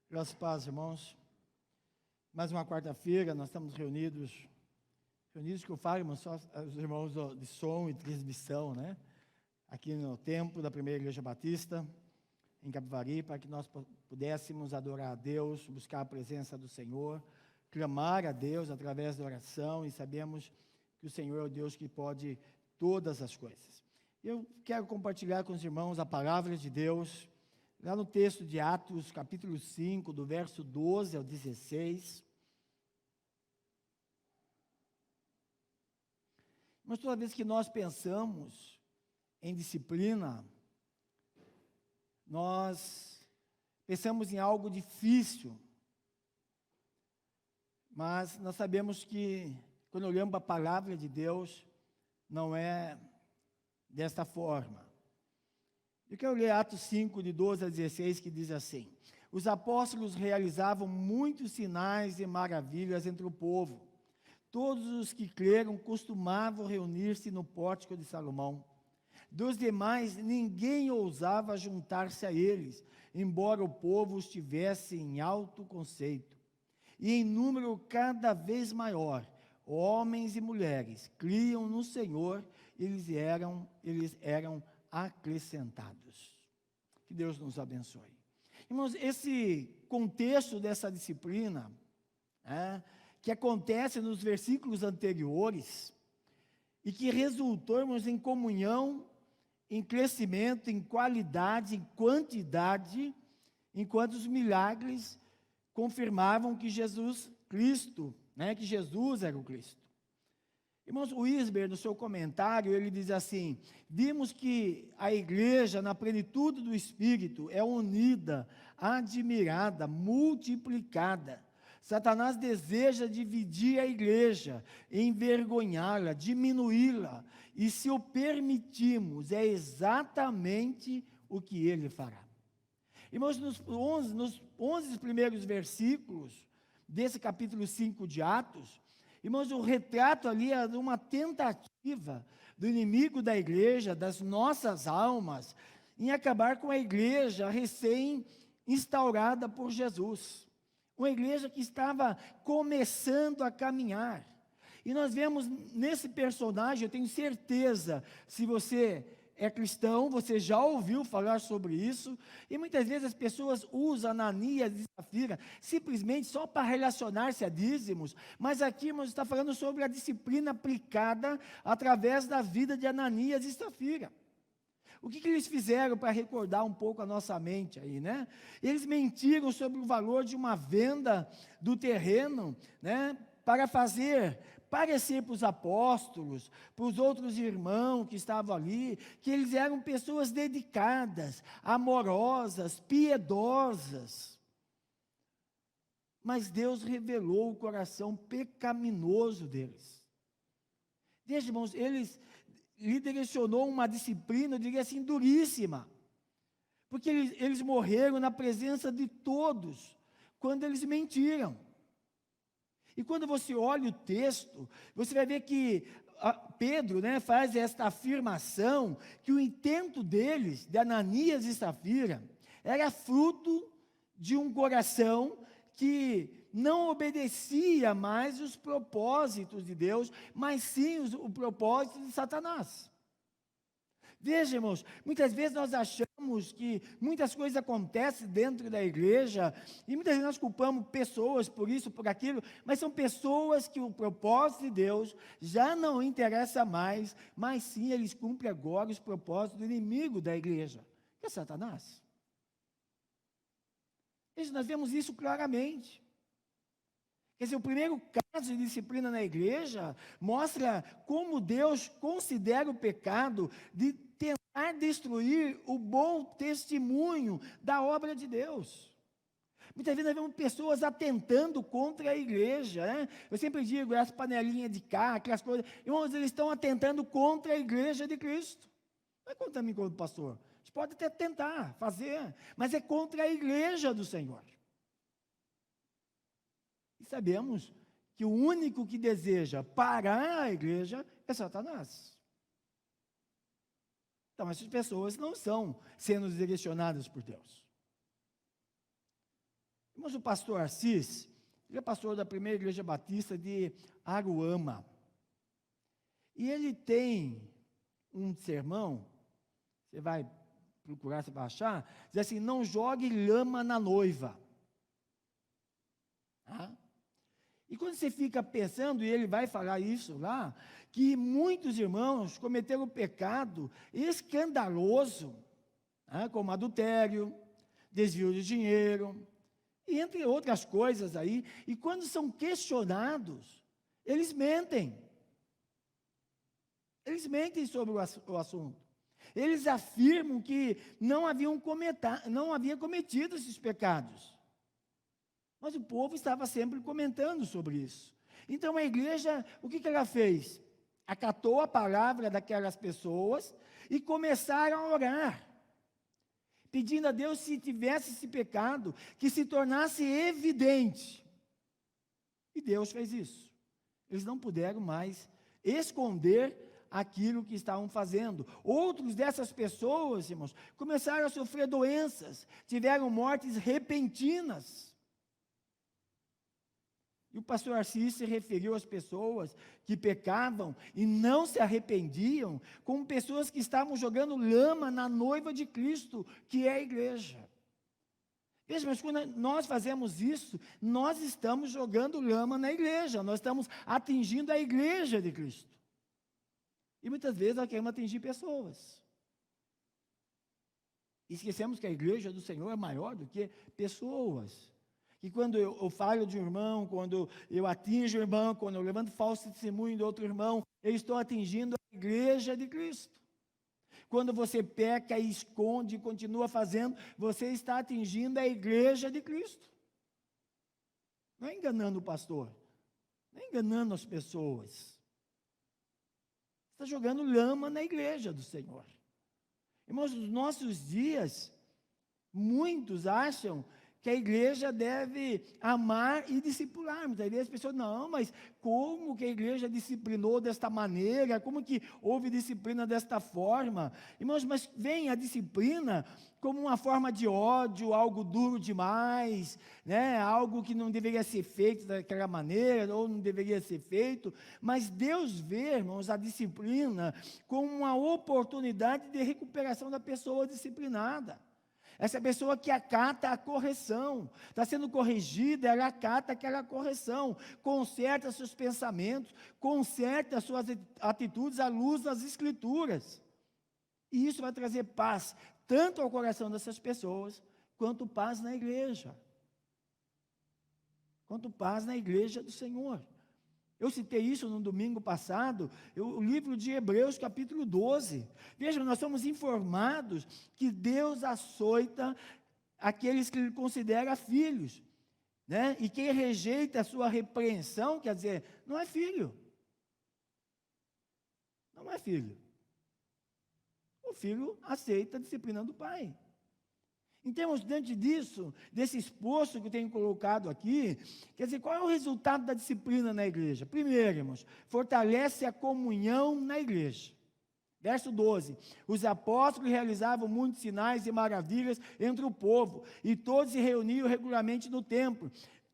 Graças a paz, irmãos. Mais uma quarta-feira, nós estamos reunidos que eu falo, irmãos, só os irmãos de som e transmissão, né? Aqui no templo da Primeira Igreja Batista, em Capivari, para que nós pudéssemos adorar a Deus, buscar a presença do Senhor, clamar a Deus através da oração, e sabemos que o Senhor é o Deus que pode todas as coisas. Eu quero compartilhar com os irmãos a palavra de Deus, lá no texto de Atos, capítulo 5, do verso 12 ao 16. Mas toda vez que nós pensamos em disciplina, nós pensamos em algo difícil, mas nós sabemos que, quando olhamos para a palavra de Deus, não é desta forma. Eu quero ler Atos 5, de 12 a 16, que diz assim: os apóstolos realizavam muitos sinais e maravilhas entre o povo. Todos os que creram costumavam reunir-se no pórtico de Salomão. Dos demais, ninguém ousava juntar-se a eles, embora o povo os tivesse em alto conceito. E em número cada vez maior, homens e mulheres criam no Senhor, eles eram acrescentados. Que Deus nos abençoe. Irmãos, esse contexto dessa disciplina, que acontece nos versículos anteriores, e que resultou, irmãos, em comunhão, em crescimento, em qualidade, em quantidade, enquanto os milagres confirmavam que Jesus Cristo, que Jesus era o Cristo. Irmãos, o Isber, no seu comentário, ele diz assim: vimos que a igreja, na plenitude do Espírito, é unida, admirada, multiplicada. Satanás deseja dividir a igreja, envergonhá-la, diminuí-la, e se o permitirmos, é exatamente o que ele fará. Irmãos, nos 11 primeiros versículos desse capítulo 5 de Atos, irmãos, o retrato ali é de uma tentativa do inimigo da igreja, das nossas almas, em acabar com a igreja recém-instaurada por Jesus. Uma igreja que estava começando a caminhar. E nós vemos nesse personagem, eu tenho certeza, se você é cristão, você já ouviu falar sobre isso, e muitas vezes as pessoas usam Ananias e Safira simplesmente só para relacionar-se a dízimos, mas aqui, irmãos, está falando sobre a disciplina aplicada através da vida de Ananias e Safira. O que eles fizeram para recordar um pouco a nossa mente aí, né? Eles mentiram sobre o valor de uma venda do terreno, para fazer parecer para os apóstolos, para os outros irmãos que estavam ali, que eles eram pessoas dedicadas, amorosas, piedosas. Mas Deus revelou o coração pecaminoso deles. Veja, irmãos, lhe direcionou uma disciplina, eu diria assim, duríssima, porque eles morreram na presença de todos, quando eles mentiram. E quando você olha o texto, você vai ver que Pedro, faz esta afirmação, que o intento deles, de Ananias e Safira, era fruto de um coração que não obedecia mais os propósitos de Deus, mas sim o propósito de Satanás. Veja, irmãos, muitas vezes nós achamos que muitas coisas acontecem dentro da igreja, e muitas vezes nós culpamos pessoas por isso, por aquilo, mas são pessoas que o propósito de Deus já não interessa mais, mas sim eles cumprem agora os propósitos do inimigo da igreja, que é Satanás. Veja, nós vemos isso claramente. Quer dizer, o primeiro caso de disciplina na igreja mostra como Deus considera o pecado de tentar destruir o bom testemunho da obra de Deus. Muitas vezes nós vemos pessoas atentando contra a igreja, Eu sempre digo, as panelinhas de cá, aquelas coisas, irmãos, eles estão atentando contra a igreja de Cristo. Não é contra mim como pastor. A gente pode até tentar fazer, mas é contra a igreja do Senhor. E sabemos que o único que deseja parar a igreja é Satanás. Então, essas pessoas não estão sendo direcionadas por Deus. Mas o pastor Assis, ele é pastor da primeira igreja batista de Aruama. E ele tem um sermão, você vai procurar, você vai achar, diz assim: não jogue lama na noiva. Ah? E quando você fica pensando, e ele vai falar isso lá, que muitos irmãos cometeram pecado escandaloso, como adultério, desvio de dinheiro, e entre outras coisas aí, e quando são questionados, eles mentem. Eles mentem sobre o assunto. Eles afirmam que não havia cometido esses pecados. Mas o povo estava sempre comentando sobre isso. Então a igreja, o que ela fez? Acatou a palavra daquelas pessoas e começaram a orar, pedindo a Deus, se tivesse esse pecado, que se tornasse evidente. E Deus fez isso. Eles não puderam mais esconder aquilo que estavam fazendo. Outros dessas pessoas, irmãos, começaram a sofrer doenças, tiveram mortes repentinas. E o pastor Assis se referiu às pessoas que pecavam e não se arrependiam, como pessoas que estavam jogando lama na noiva de Cristo, que é a igreja. Veja, mas quando nós fazemos isso, nós estamos jogando lama na igreja, nós estamos atingindo a igreja de Cristo. E muitas vezes nós queremos atingir pessoas. E esquecemos que a igreja do Senhor é maior do que pessoas. E quando eu falo de um irmão, quando eu atinjo o irmão, quando eu levanto falso testemunho de outro irmão, eu estou atingindo a igreja de Cristo. Quando você peca e esconde e continua fazendo, você está atingindo a igreja de Cristo. Não é enganando o pastor, não é enganando as pessoas. Está jogando lama na igreja do Senhor. Irmãos, nos nossos dias, muitos acham que a igreja deve amar e discipular. Muitas vezes as pessoas, não, mas como que a igreja disciplinou desta maneira? Como que houve disciplina desta forma? Irmãos, mas vem a disciplina como uma forma de ódio, algo duro demais, né? Algo que não deveria ser feito daquela maneira, ou não deveria ser feito, mas Deus vê, irmãos, a disciplina como uma oportunidade de recuperação da pessoa disciplinada. Essa pessoa que acata a correção, está sendo corrigida, ela acata aquela correção, conserta seus pensamentos, conserta suas atitudes à luz das Escrituras. E isso vai trazer paz, tanto ao coração dessas pessoas, quanto paz na igreja. Quanto paz na igreja do Senhor. Eu citei isso no domingo passado, o livro de Hebreus, capítulo 12. Veja, nós somos informados que Deus açoita aqueles que Ele considera filhos, né? E quem rejeita a sua repreensão, quer dizer, não é filho. Não é filho. O filho aceita a disciplina do pai. Então, diante disso, desse esforço que eu tenho colocado aqui, quer dizer, qual é o resultado da disciplina na igreja? Primeiro, irmãos, fortalece a comunhão na igreja. Verso 12, os apóstolos realizavam muitos sinais e maravilhas entre o povo, e todos se reuniam regularmente no templo,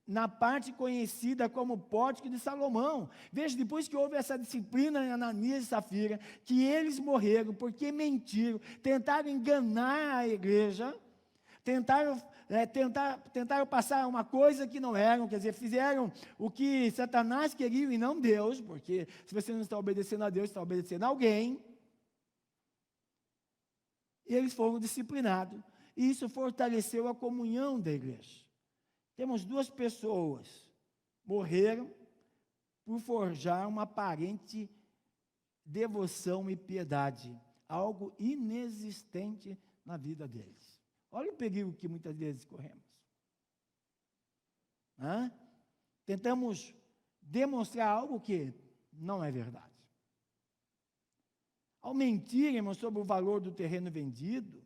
na parte conhecida como Pórtico de Salomão. Veja, depois que houve essa disciplina em Ananias e Safira, que eles morreram porque mentiram, tentaram enganar a igreja, tentaram passar uma coisa que não eram, quer dizer, fizeram o que Satanás queria e não Deus, porque se você não está obedecendo a Deus, está obedecendo a alguém. E eles foram disciplinados, e isso fortaleceu a comunhão da igreja. Temos duas pessoas, morreram por forjar uma aparente devoção e piedade, algo inexistente na vida deles. Olha o perigo que muitas vezes corremos. Tentamos demonstrar algo que não é verdade. Ao mentirem sobre o valor do terreno vendido,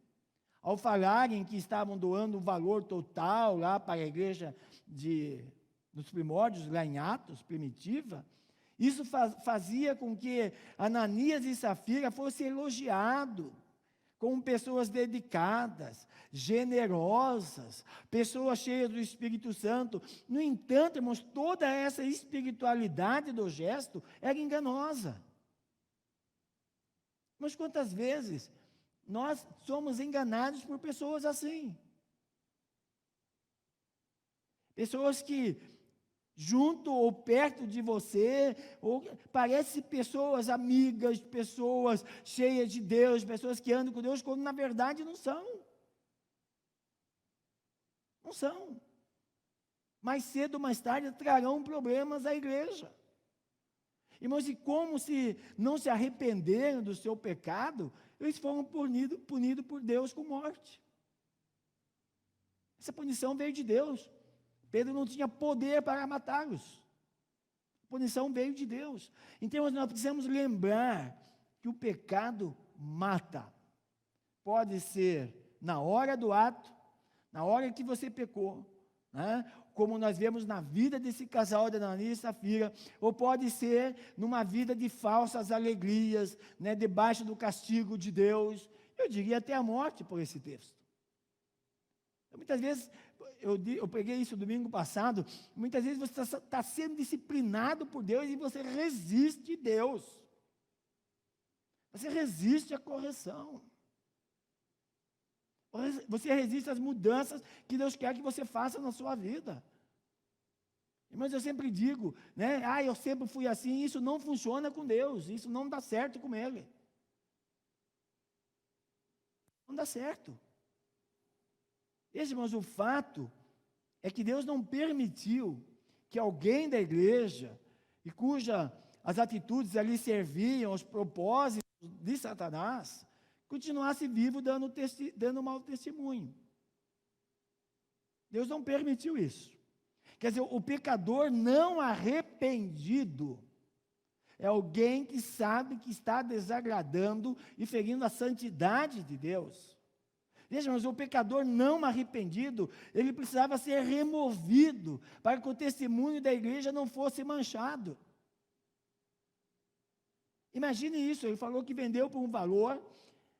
ao falarem que estavam doando o valor total lá para a igreja dos primórdios, lá em Atos, primitiva, isso fazia com que Ananias e Safira fossem elogiados, como pessoas dedicadas, generosas, pessoas cheias do Espírito Santo. No entanto, irmãos, toda essa espiritualidade do gesto era enganosa. Mas quantas vezes nós somos enganados por pessoas assim? Pessoas que, junto ou perto de você, ou parecem pessoas amigas, pessoas cheias de Deus, pessoas que andam com Deus, quando na verdade não são. Não são. Mais cedo ou mais tarde trarão problemas à igreja. Irmãos, e como se não se arrependeram do seu pecado, eles foram punidos por Deus com morte. Essa punição veio de Deus. Pedro não tinha poder para matá-los. A punição veio de Deus. Então, nós precisamos lembrar que o pecado mata. Pode ser na hora do ato, na hora que você pecou, né? Como nós vemos na vida desse casal de Ananias e Safira, ou pode ser numa vida de falsas alegrias, né? Debaixo do castigo de Deus. Eu diria até a morte por esse texto. Muitas vezes, eu peguei isso domingo passado, muitas vezes você está sendo disciplinado por Deus e você resiste a Deus. Você resiste à correção. Você resiste às mudanças que Deus quer que você faça na sua vida. Mas eu sempre digo, né? Eu sempre fui assim, isso não funciona com Deus, isso não dá certo com Ele. Não dá certo. Irmãos, o fato é que Deus não permitiu que alguém da igreja, e as atitudes ali serviam aos propósitos de Satanás, continuasse vivo dando mau testemunho. Deus não permitiu isso. Quer dizer, o pecador não arrependido é alguém que sabe que está desagradando e ferindo a santidade de Deus. Veja, mas o pecador não arrependido, ele precisava ser removido para que o testemunho da igreja não fosse manchado. Imagine isso, ele falou que vendeu por um valor,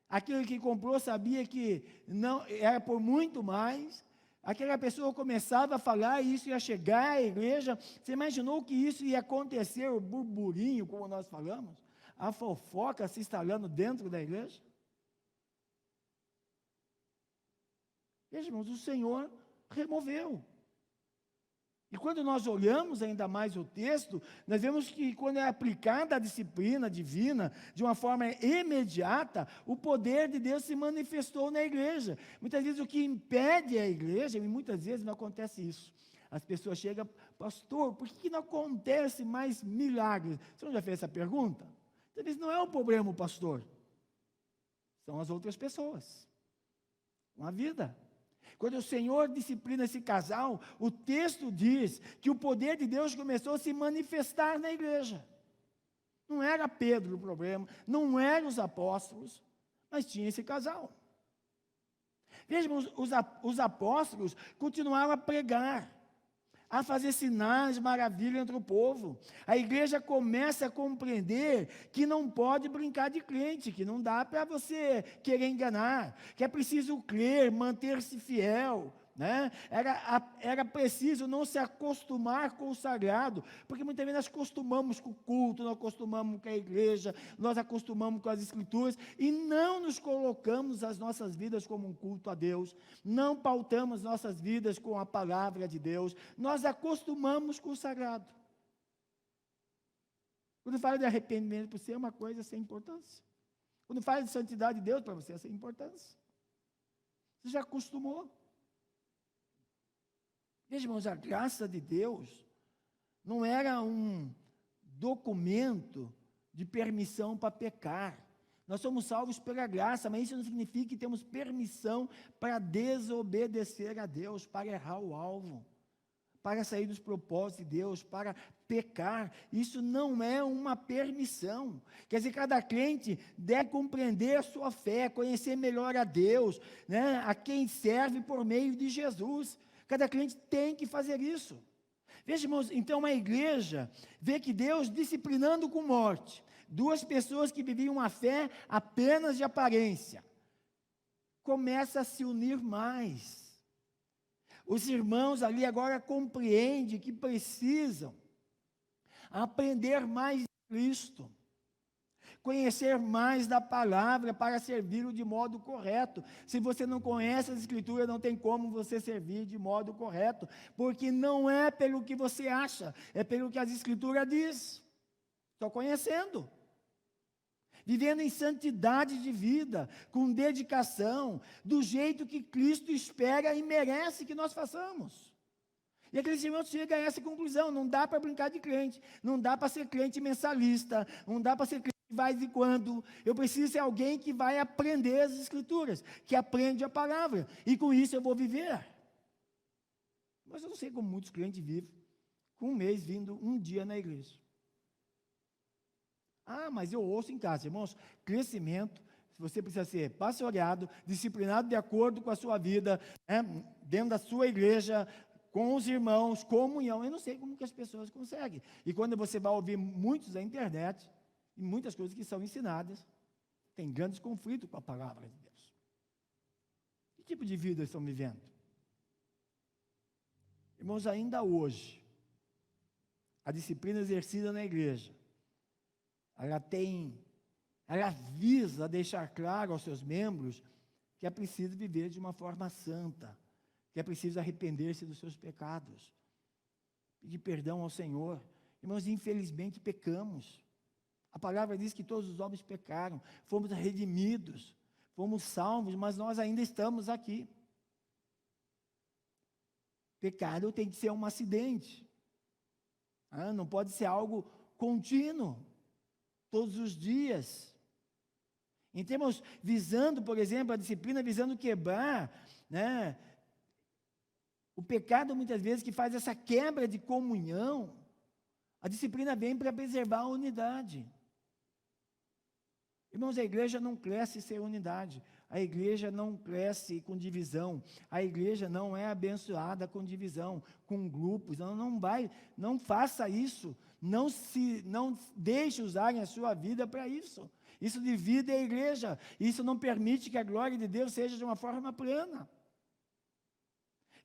aquele que comprou sabia que não era por muito mais, aquela pessoa começava a falar e isso ia chegar à igreja. Você imaginou que isso ia acontecer, o burburinho, como nós falamos, a fofoca se instalando dentro da igreja? Veja, irmãos, o Senhor removeu. E quando nós olhamos ainda mais o texto, nós vemos que quando é aplicada a disciplina divina, de uma forma imediata, o poder de Deus se manifestou na igreja. Muitas vezes o que impede a igreja, e muitas vezes não acontece isso. As pessoas chegam, pastor, por que não acontece mais milagres? Você não já fez essa pergunta? Talvez não é o problema, pastor. São as outras pessoas. Uma vida. Quando o Senhor disciplina esse casal, o texto diz que o poder de Deus começou a se manifestar na igreja. Não era Pedro o problema, não eram os apóstolos, mas tinha esse casal. Vejam, os apóstolos continuavam a pregar, a fazer sinais, maravilhas entre o povo. A igreja começa a compreender que não pode brincar de crente, que não dá para você querer enganar, que é preciso crer, manter-se fiel, né? Era preciso não se acostumar com o sagrado, porque muitas vezes nós acostumamos com o culto, nós acostumamos com a igreja, nós acostumamos com as escrituras, e não nos colocamos as nossas vidas como um culto a Deus, não pautamos nossas vidas com a palavra de Deus, nós acostumamos com o sagrado. Quando fala de arrependimento para você, é uma coisa sem importância. Quando fala de santidade de Deus para você, é sem importância. Você já acostumou. Veja, irmãos, a graça de Deus não era um documento de permissão para pecar. Nós somos salvos pela graça, mas isso não significa que temos permissão para desobedecer a Deus, para errar o alvo, para sair dos propósitos de Deus, para pecar. Isso não é uma permissão. Quer dizer, cada crente deve compreender a sua fé, conhecer melhor a Deus, né, a quem serve por meio de Jesus. Cada crente tem que fazer isso. Veja, irmãos, então a igreja vê que Deus disciplinando com morte duas pessoas que viviam uma fé apenas de aparência. começa a se unir mais. Os irmãos ali agora compreendem que precisam aprender mais de Cristo, conhecer mais da palavra para servi-lo de modo correto. Se você não conhece as Escrituras, não tem como você servir de modo correto, porque não é pelo que você acha, é pelo que as Escrituras diz. Só conhecendo. Vivendo em santidade de vida, com dedicação, do jeito que Cristo espera e merece que nós façamos. E aqueles irmãos chegam a essa conclusão: não dá para brincar de crente, não dá para ser crente mensalista, não dá para ser crente de vez em quando. Eu preciso ser alguém que vai aprender as Escrituras, que aprende a palavra, e com isso eu vou viver. Mas eu não sei como muitos crentes vivem, com um mês vindo um dia na igreja. Ah, mas eu ouço em casa, irmãos, crescimento, você precisa ser pastoreado, disciplinado de acordo com a sua vida, dentro da sua igreja, com os irmãos, comunhão. Eu não sei como que as pessoas conseguem. E quando você vai ouvir muitos na internet, e muitas coisas que são ensinadas, tem grandes conflitos com a palavra de Deus. Que tipo de vida estão vivendo? Irmãos, ainda hoje, a disciplina exercida na igreja, ela visa deixar claro aos seus membros que é preciso viver de uma forma santa, que é preciso arrepender-se dos seus pecados, pedir perdão ao Senhor. Irmãos, infelizmente pecamos. A palavra diz que todos os homens pecaram, fomos redimidos, fomos salvos, mas nós ainda estamos aqui. Pecado tem que ser um acidente, não pode ser algo contínuo, todos os dias. Em termos, visando, por exemplo, a disciplina, visando quebrar, o pecado muitas vezes que faz essa quebra de comunhão, a disciplina vem para preservar a unidade. Irmãos, a igreja não cresce sem unidade, a igreja não cresce com divisão, a igreja não é abençoada com divisão, com grupos, não faça isso, não deixe usarem a sua vida para isso. Isso divide a igreja, isso não permite que a glória de Deus seja de uma forma plana.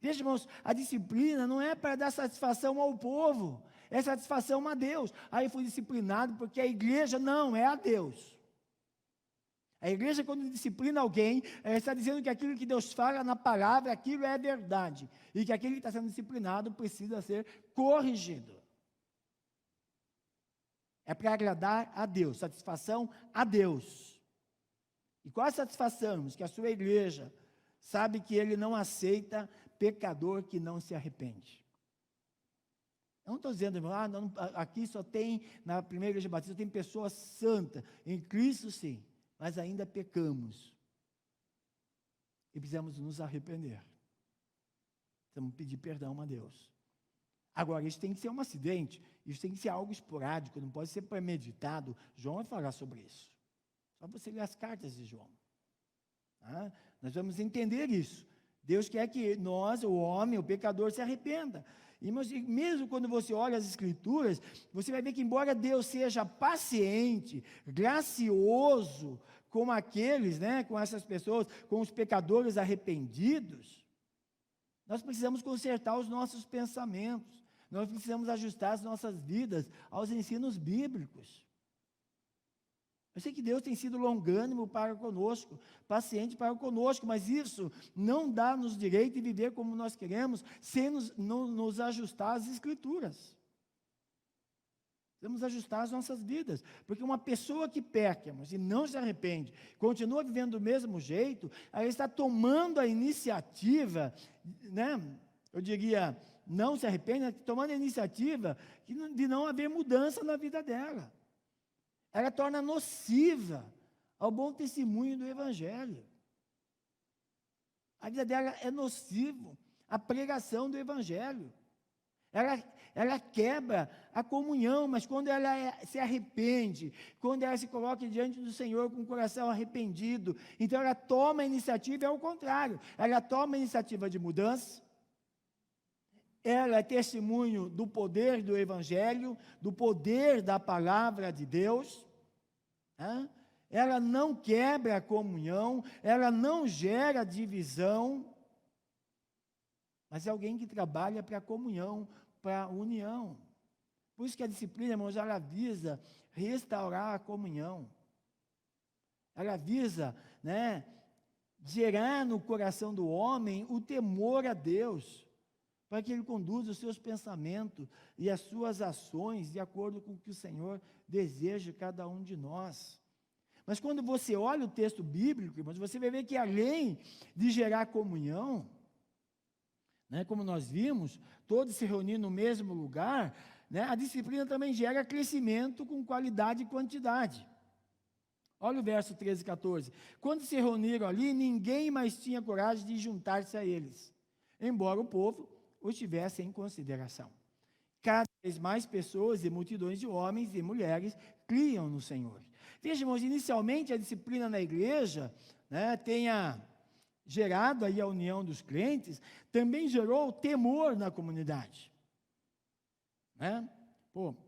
Veja, irmãos, a disciplina não é para dar satisfação ao povo, é satisfação a Deus. Aí fui disciplinado porque a igreja não é a Deus. A igreja, quando disciplina alguém, ela está dizendo que aquilo que Deus fala na palavra, aquilo é verdade, e que aquele que está sendo disciplinado precisa ser corrigido. É para agradar a Deus, satisfação a Deus. E qual a satisfação, irmãos? Que a sua igreja sabe que Ele não aceita pecador que não se arrepende. Eu não estou dizendo, irmão, aqui só tem, na primeira igreja batista, tem pessoas santas, em Cristo sim, mas ainda pecamos. E precisamos nos arrepender. Precisamos pedir perdão a Deus. Agora, isso tem que ser um acidente, isso tem que ser algo esporádico, não pode ser premeditado. João vai falar sobre isso. Só você ler as cartas de João. Nós vamos entender isso. Deus quer que nós, o homem, o pecador, se arrependa. E mesmo quando você olha as Escrituras, você vai ver que embora Deus seja paciente, gracioso com aqueles, com essas pessoas, com os pecadores arrependidos, nós precisamos consertar os nossos pensamentos, nós precisamos ajustar as nossas vidas aos ensinos bíblicos. Eu sei que Deus tem sido longânimo para conosco, paciente para conosco, mas isso não dá-nos direito de viver como nós queremos, sem nos ajustar às Escrituras. Precisamos ajustar as nossas vidas, porque uma pessoa que peca, mas e não se arrepende, continua vivendo do mesmo jeito, ela está tomando a iniciativa, eu diria, não se arrepende, tomando a iniciativa de não haver mudança na vida dela. Ela torna nociva ao bom testemunho do Evangelho. A vida dela é nociva à pregação do Evangelho. Ela quebra a comunhão, mas quando ela se arrepende, quando ela se coloca diante do Senhor com o coração arrependido, então ela toma a iniciativa, é o contrário, ela toma a iniciativa de mudança, ela é testemunho do poder do Evangelho, do poder da palavra de Deus, ela não quebra a comunhão, ela não gera divisão, mas é alguém que trabalha para a comunhão, para a união. Por isso que a disciplina, irmãos, ela visa restaurar a comunhão. Ela visa, gerar no coração do homem o temor a Deus, para que ele conduza os seus pensamentos e as suas ações de acordo com o que o Senhor deseja de cada um de nós. Mas quando você olha o texto bíblico, irmãos, você vai ver que além de gerar comunhão, como nós vimos, todos se reunindo no mesmo lugar, a disciplina também gera crescimento com qualidade e quantidade. Olha o verso 13 e 14. Quando se reuniram ali, ninguém mais tinha coragem de juntar-se a eles, embora o povo os tivesse em consideração. Cada vez mais pessoas e multidões de homens e mulheres criam no Senhor. Veja, irmãos, inicialmente a disciplina na igreja, tenha gerado aí a união dos crentes, também gerou temor na comunidade.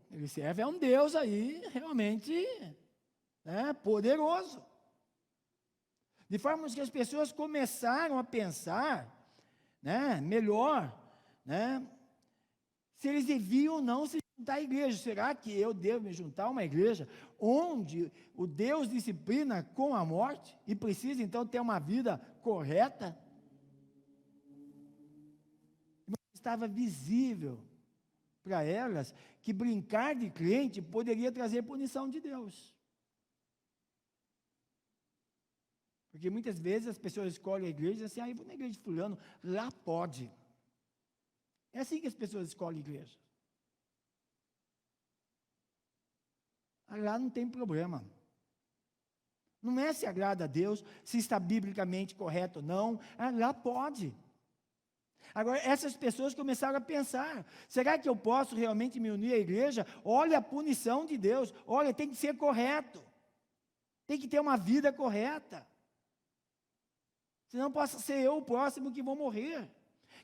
Ele serve a um Deus aí realmente poderoso. De forma que as pessoas começaram a pensar melhor, se eles deviam ou não se juntar à igreja. Será que eu devo me juntar a uma igreja onde o Deus disciplina com a morte e precisa então ter uma vida correta? Estava visível para elas que brincar de crente poderia trazer punição de Deus. Porque muitas vezes as pessoas escolhem a igreja e dizem assim, eu vou na igreja de fulano, lá pode. É assim que as pessoas escolhem a igreja. Lá não tem problema. Não é se agrada a Deus, se está biblicamente correto ou não, lá pode. Agora, essas pessoas começaram a pensar, será que eu posso realmente me unir à igreja? Olha a punição de Deus, olha, tem que ser correto, tem que ter uma vida correta, senão possa ser eu o próximo que vou morrer.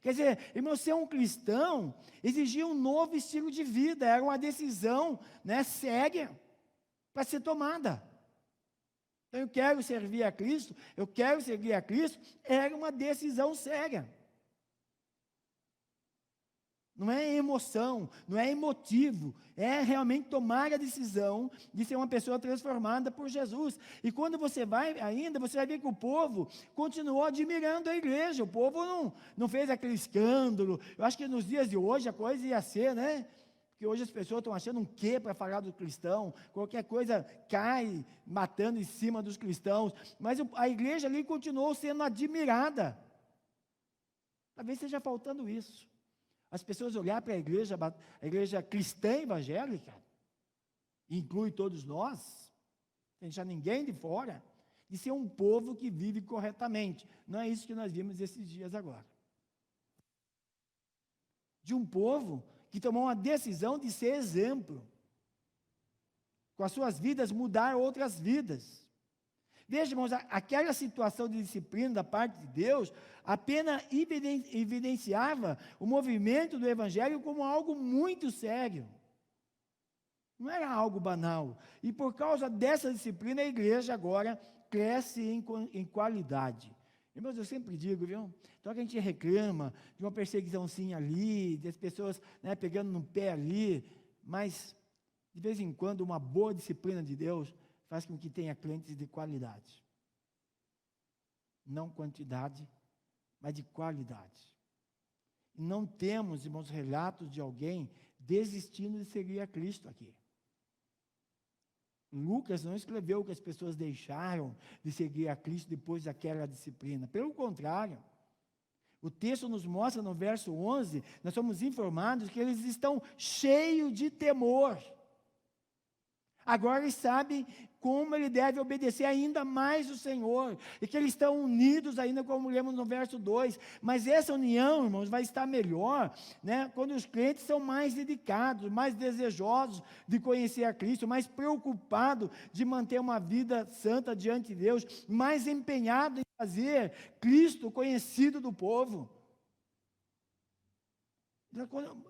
Quer dizer, irmão, ser um cristão exigia um novo estilo de vida, era uma decisão séria para ser tomada. Então, eu quero servir a Cristo, eu quero seguir a Cristo, era uma decisão séria. Não é emoção, não é emotivo, é realmente tomar a decisão de ser uma pessoa transformada por Jesus. E quando você vai ver que o povo continuou admirando a igreja, o povo não fez aquele escândalo. Eu acho que nos dias de hoje a coisa ia ser, porque hoje as pessoas estão achando um quê para falar do cristão, qualquer coisa cai matando em cima dos cristãos, mas a igreja ali continuou sendo admirada. Talvez esteja faltando isso. As pessoas olhar para a igreja cristã evangélica, inclui todos nós, sem deixar ninguém de fora, de ser um povo que vive corretamente. Não é isso que nós vimos esses dias agora. De um povo que tomou uma decisão de ser exemplo, com as suas vidas mudar outras vidas. Veja, irmãos, aquela situação de disciplina da parte de Deus apenas evidenciava o movimento do Evangelho como algo muito sério. Não era algo banal. E por causa dessa disciplina, a igreja agora cresce em qualidade. Irmãos, eu sempre digo, viu? Então a gente reclama de uma perseguiçãozinha ali, das pessoas pegando no pé ali, mas de vez em quando uma boa disciplina de Deus faz com que tenha crentes de qualidade. Não quantidade, mas de qualidade. E não temos, irmãos, relatos de alguém desistindo de seguir a Cristo aqui. Lucas não escreveu que as pessoas deixaram de seguir a Cristo depois daquela disciplina. Pelo contrário, o texto nos mostra no verso 11, nós somos informados que eles estão cheios de temor. Agora eles sabem como ele deve obedecer ainda mais o Senhor, e que eles estão unidos ainda, como lemos no verso 2, mas essa união, irmãos, vai estar melhor, quando os crentes são mais dedicados, mais desejosos de conhecer a Cristo, mais preocupados de manter uma vida santa diante de Deus, mais empenhados em fazer Cristo conhecido do povo.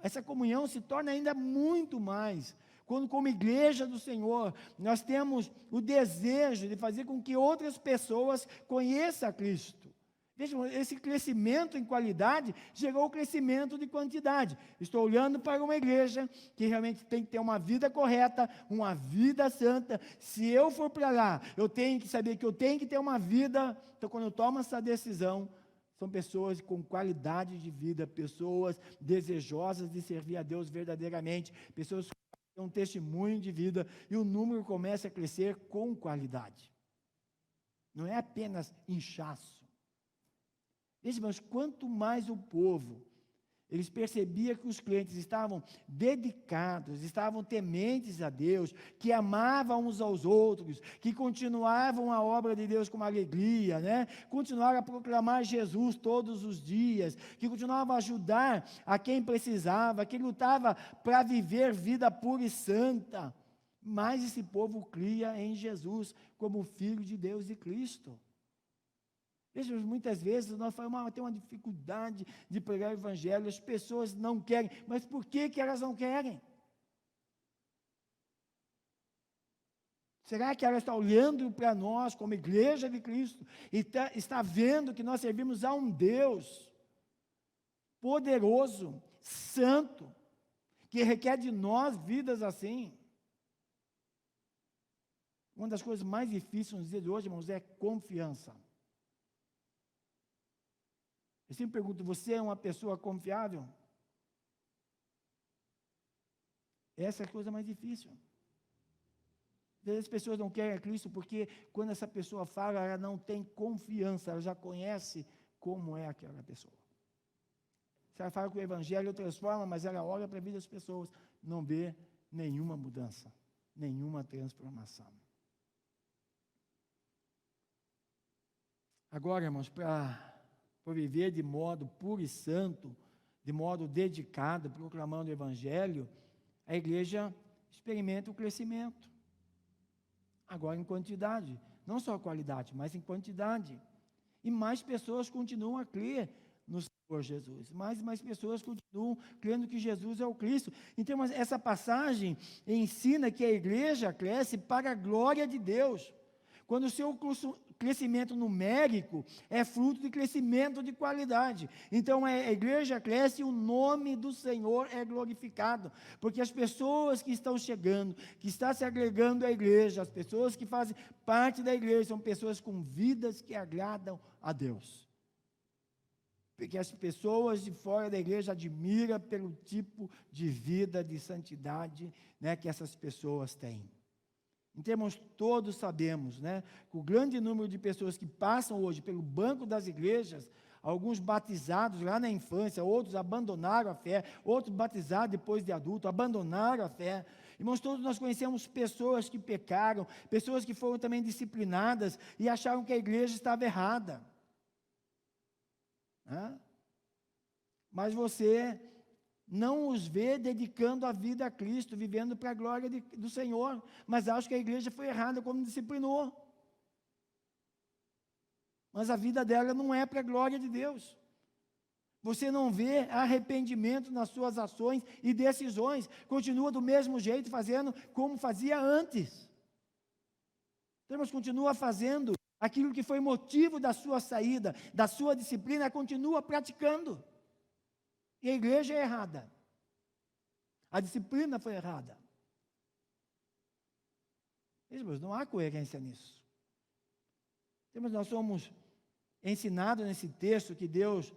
Essa comunhão se torna ainda muito mais Quando, como igreja do Senhor, nós temos o desejo de fazer com que outras pessoas conheçam a Cristo. Vejam, esse crescimento em qualidade gerou o crescimento de quantidade. Estou olhando para uma igreja que realmente tem que ter uma vida correta, uma vida santa. Se eu for para lá, eu tenho que saber que eu tenho que ter uma vida. Então, quando eu tomo essa decisão, são pessoas com qualidade de vida, pessoas desejosas de servir a Deus verdadeiramente, pessoas que têm um testemunho de vida, e o número começa a crescer com qualidade. Não é apenas inchaço. Veja, mas quanto mais o povo, eles percebiam que os crentes estavam dedicados, estavam tementes a Deus, que amavam uns aos outros, que continuavam a obra de Deus com alegria, né? Continuaram a proclamar Jesus todos os dias, que continuavam a ajudar a quem precisava, que lutava para viver vida pura e santa. Mas esse povo cria em Jesus como Filho de Deus e Cristo. Veja, muitas vezes nós falamos, tem uma dificuldade de pregar o evangelho, as pessoas não querem, mas por que elas não querem? Será que ela está olhando para nós como igreja de Cristo e está vendo que nós servimos a um Deus poderoso, santo, que requer de nós vidas assim? Uma das coisas mais difíceis nos dias de hoje, irmãos, é confiança. Eu sempre pergunto, você é uma pessoa confiável? Essa é a coisa mais difícil. Às vezes as pessoas não querem a Cristo porque quando essa pessoa fala, ela não tem confiança, ela já conhece como é aquela pessoa. Se ela fala que o Evangelho transforma, mas ela olha para a vida das pessoas, não vê nenhuma mudança, nenhuma transformação. Agora, irmãos, para viver de modo puro e santo, de modo dedicado, proclamando o Evangelho, a igreja experimenta o crescimento. Agora em quantidade, não só qualidade, mas em quantidade. E mais pessoas continuam a crer no Senhor Jesus. Mais pessoas continuam crendo que Jesus é o Cristo. Então, essa passagem ensina que a igreja cresce para a glória de Deus. Quando o seu crescimento numérico é fruto de crescimento de qualidade. Então, a igreja cresce e o nome do Senhor é glorificado. Porque as pessoas que estão chegando, que estão se agregando à igreja, as pessoas que fazem parte da igreja, são pessoas com vidas que agradam a Deus. Porque as pessoas de fora da igreja admiram pelo tipo de vida, de santidade, né, que essas pessoas têm. Então, todos sabemos, né, que o grande número de pessoas que passam hoje pelo banco das igrejas, alguns batizados lá na infância, outros abandonaram a fé, outros batizados depois de adulto, abandonaram a fé. Irmãos, todos nós conhecemos pessoas que pecaram, pessoas que foram também disciplinadas e acharam que a igreja estava errada. Mas você não os vê dedicando a vida a Cristo, vivendo para a glória do Senhor, mas acho que a igreja foi errada como disciplinou. Mas a vida dela não é para a glória de Deus. Você não vê arrependimento nas suas ações e decisões, continua do mesmo jeito, fazendo como fazia antes. Então, mas continua fazendo aquilo que foi motivo da sua saída, da sua disciplina, continua praticando. E a igreja é errada. A disciplina foi errada. Irmãos, não há coerência nisso. Mas nós somos ensinados nesse texto que Deus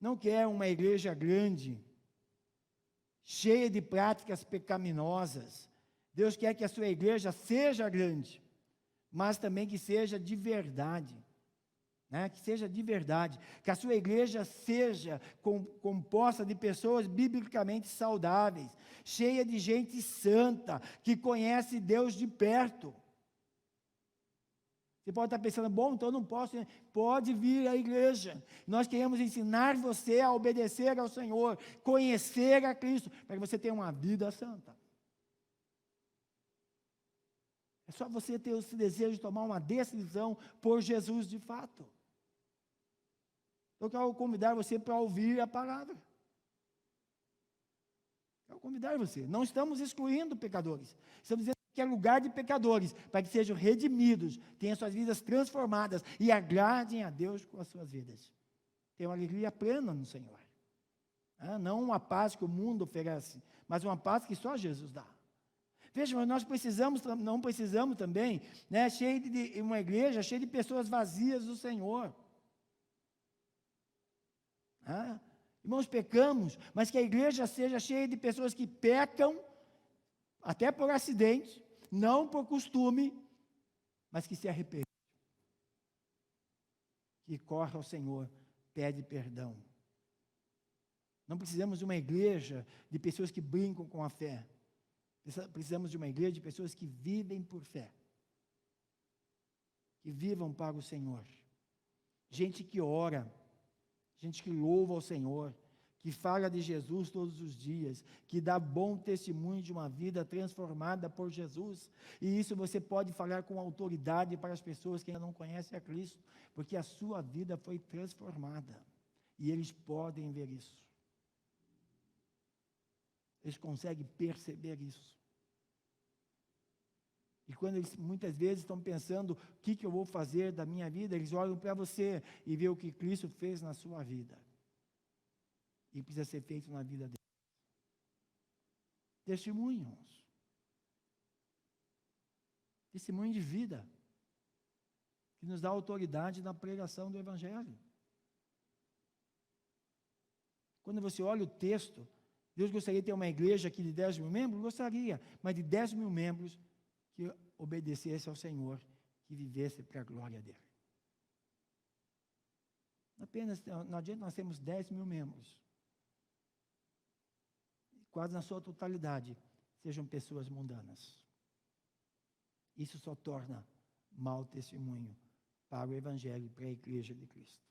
não quer uma igreja grande, cheia de práticas pecaminosas. Deus quer que a sua igreja seja grande, mas também que seja de verdade. Que seja de verdade, que a sua igreja seja composta de pessoas biblicamente saudáveis, cheia de gente santa, que conhece Deus de perto. Você pode estar pensando, bom, então eu não posso, pode vir à igreja. Nós queremos ensinar você a obedecer ao Senhor, conhecer a Cristo, para que você tenha uma vida santa. É só você ter esse desejo de tomar uma decisão por Jesus de fato. Eu quero convidar você para ouvir a palavra. Eu convidar você. Não estamos excluindo pecadores. Estamos dizendo que é lugar de pecadores, para que sejam redimidos, tenham suas vidas transformadas e agradem a Deus com as suas vidas. Tenham alegria plena no Senhor. Não uma paz que o mundo oferece, mas uma paz que só Jesus dá. Veja, mas nós não precisamos também, né, uma igreja cheia de pessoas vazias do Senhor. Irmãos, pecamos, mas que a igreja seja cheia de pessoas que pecam, até por acidente, não por costume, mas que se arrependem, que corre ao Senhor, pede perdão. Não precisamos de uma igreja de pessoas que brincam com a fé. Precisamos de uma igreja de pessoas que vivem por fé, que vivam para o Senhor. Gente que ora, gente que louva ao Senhor, que fala de Jesus todos os dias, que dá bom testemunho de uma vida transformada por Jesus. E isso você pode falar com autoridade para as pessoas que ainda não conhecem a Cristo, porque a sua vida foi transformada. E eles podem ver isso. Eles conseguem perceber isso. E quando eles muitas vezes estão pensando, o que eu vou fazer da minha vida, eles olham para você e veem o que Cristo fez na sua vida. E precisa ser feito na vida deles. Testemunhos. Testemunho de vida. Que nos dá autoridade na pregação do Evangelho. Quando você olha o texto, Deus gostaria de ter uma igreja aqui de 10 mil membros? Gostaria, mas de 10 mil membros que obedecesse ao Senhor, que vivesse para a glória dele. Não adianta nós termos 10 mil membros. Quase na sua totalidade, sejam pessoas mundanas. Isso só torna mau testemunho para o Evangelho e para a Igreja de Cristo.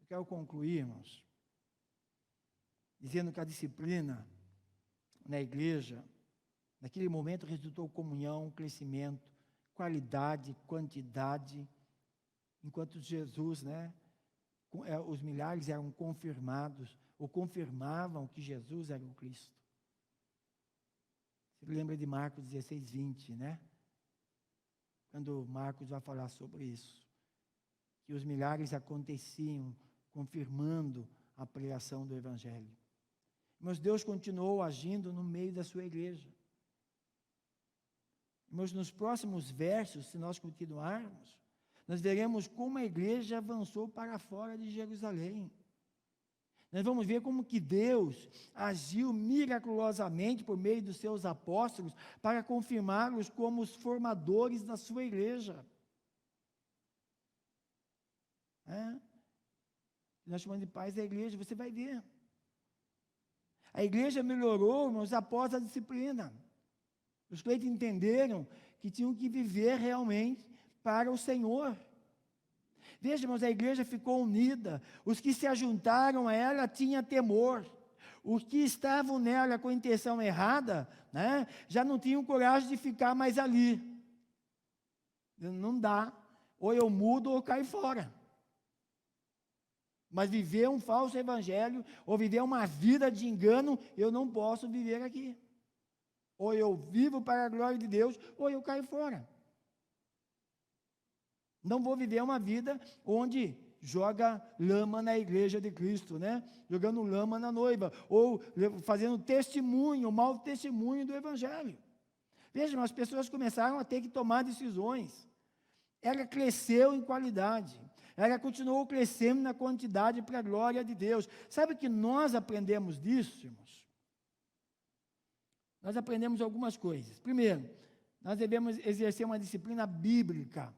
Eu quero concluir, irmãos, dizendo que a disciplina na igreja, naquele momento resultou comunhão, crescimento, qualidade, quantidade, enquanto Jesus, os milagres eram confirmados, ou confirmavam que Jesus era o Cristo. Você lembra de Marcos 16, 20, Quando Marcos vai falar sobre isso, que os milagres aconteciam, confirmando a pregação do Evangelho. Mas Deus continuou agindo no meio da sua igreja. Mas nos próximos versos, se nós continuarmos, nós veremos como a igreja avançou para fora de Jerusalém. Nós vamos ver como que Deus agiu miraculosamente por meio dos seus apóstolos para confirmá-los como os formadores da sua igreja. Nós chamamos de pais da igreja, você vai ver. A igreja melhorou, irmãos, após a disciplina. Os crentes entenderam que tinham que viver realmente para o Senhor. Veja, irmãos, a igreja ficou unida. Os que se ajuntaram a ela tinham temor. Os que estavam nela com intenção errada, já não tinham coragem de ficar mais ali. Não dá. Ou eu mudo ou eu caio fora. Mas viver um falso evangelho, ou viver uma vida de engano, eu não posso viver aqui. Ou eu vivo para a glória de Deus, ou eu caio fora. Não vou viver uma vida onde joga lama na igreja de Cristo, jogando lama na noiva, ou fazendo testemunho, mau testemunho do evangelho. Vejam, as pessoas começaram a ter que tomar decisões. Ela cresceu em qualidade. Ela continuou crescendo na quantidade para a glória de Deus. Sabe o que nós aprendemos disso, irmãos? Nós aprendemos algumas coisas. Primeiro, nós devemos exercer uma disciplina bíblica,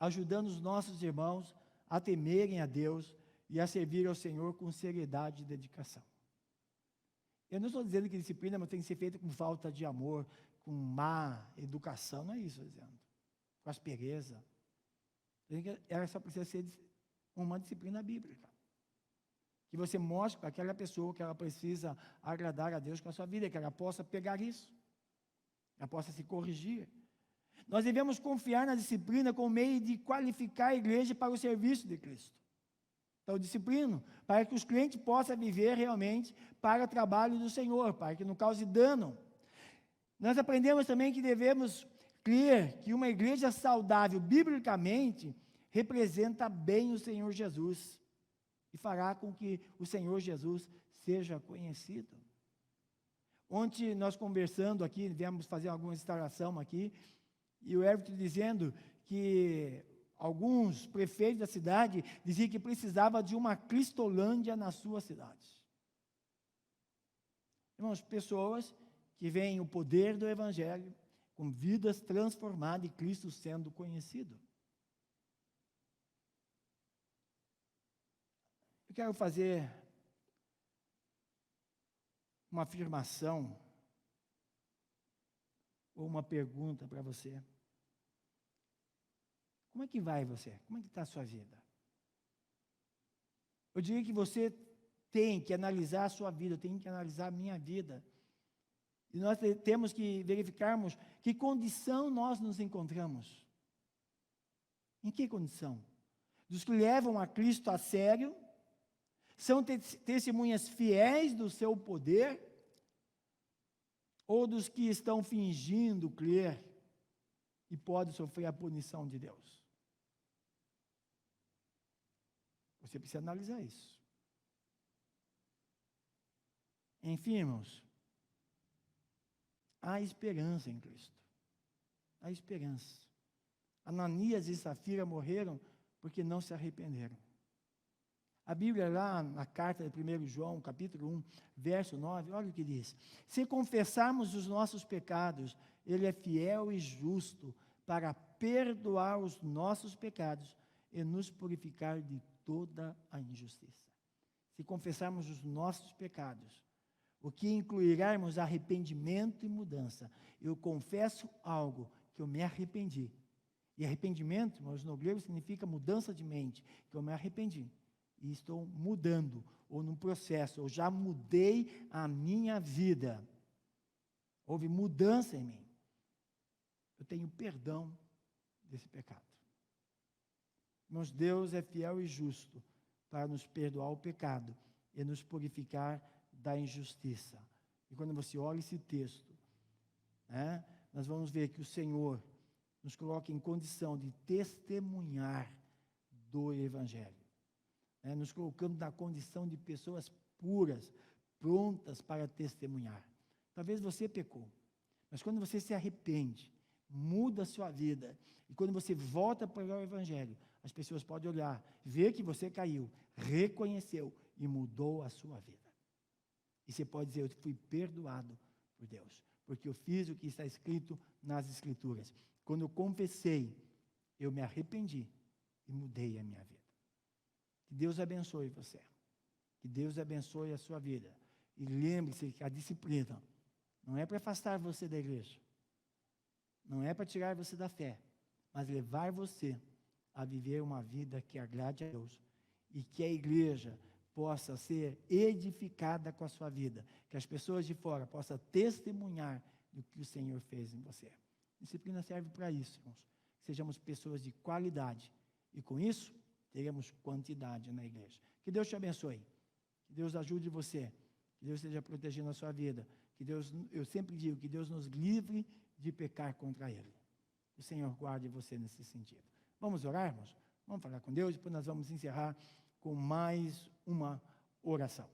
ajudando os nossos irmãos a temerem a Deus e a servir ao Senhor com seriedade e dedicação. Eu não estou dizendo que disciplina tem que ser feita com falta de amor, com má educação, não é isso que eu estou dizendo. Com aspereza. Ela só precisa ser uma disciplina bíblica. Que você mostre para aquela pessoa que ela precisa agradar a Deus com a sua vida, que ela possa pegar isso, ela possa se corrigir. Nós devemos confiar na disciplina como meio de qualificar a igreja para o serviço de Cristo. Então, eu disciplino para que os crentes possam viver realmente para o trabalho do Senhor, para que não cause dano. Nós aprendemos também que devemos crer que uma igreja saudável, biblicamente, representa bem o Senhor Jesus e fará com que o Senhor Jesus seja conhecido. Ontem nós conversando aqui, viemos fazer alguma instalação aqui, e o Everton dizendo que alguns prefeitos da cidade diziam que precisava de uma Cristolândia na sua cidade. Irmãos, pessoas que veem o poder do Evangelho, com vidas transformadas e Cristo sendo conhecido. Eu quero fazer uma afirmação ou uma pergunta para você. Como é que vai você? Como é que está a sua vida? Eu diria que você tem que analisar a sua vida, tem que analisar a minha vida. E nós temos que verificarmos que condição nós nos encontramos. Em que condição? Dos que levam a Cristo a sério, são testemunhas fiéis do seu poder, ou dos que estão fingindo crer e podem sofrer a punição de Deus? Você precisa analisar isso. Enfim, irmãos, há esperança em Cristo. Há esperança. Ananias e Safira morreram porque não se arrependeram. A Bíblia lá na carta de 1 João, capítulo 1, verso 9, olha o que diz. Se confessarmos os nossos pecados, Ele é fiel e justo para perdoar os nossos pecados e nos purificar de toda a injustiça. Se confessarmos os nossos pecados, o que incluirmos arrependimento e mudança. Eu confesso algo que eu me arrependi. E arrependimento, irmãos, no grego significa mudança de mente, que eu me arrependi. E estou mudando, ou num processo, eu já mudei a minha vida. Houve mudança em mim. Eu tenho perdão desse pecado. Irmãos, Deus é fiel e justo para nos perdoar o pecado e nos purificar da injustiça. E quando você olha esse texto, nós vamos ver que o Senhor nos coloca em condição de testemunhar do Evangelho. Nos colocando na condição de pessoas puras, prontas para testemunhar. Talvez você pecou, mas quando você se arrepende, muda a sua vida, e quando você volta para o Evangelho, as pessoas podem olhar, ver que você caiu, reconheceu e mudou a sua vida. E você pode dizer, eu fui perdoado por Deus, porque eu fiz o que está escrito nas Escrituras. Quando eu confessei, eu me arrependi e mudei a minha vida. Que Deus abençoe você. Que Deus abençoe a sua vida. E lembre-se que a disciplina não é para afastar você da igreja. Não é para tirar você da fé. Mas levar você a viver uma vida que agrade a Deus. E que a igreja possa ser edificada com a sua vida. Que as pessoas de fora possam testemunhar do que o Senhor fez em você. Disciplina serve para isso, irmãos. Sejamos pessoas de qualidade. E com isso, teremos quantidade na igreja. Que Deus te abençoe. Que Deus ajude você. Que Deus esteja protegendo a sua vida. Que Deus, eu sempre digo, que Deus nos livre de pecar contra Ele. O Senhor guarde você nesse sentido. Vamos orar, irmãos? Vamos falar com Deus, depois nós vamos encerrar com mais uma oração.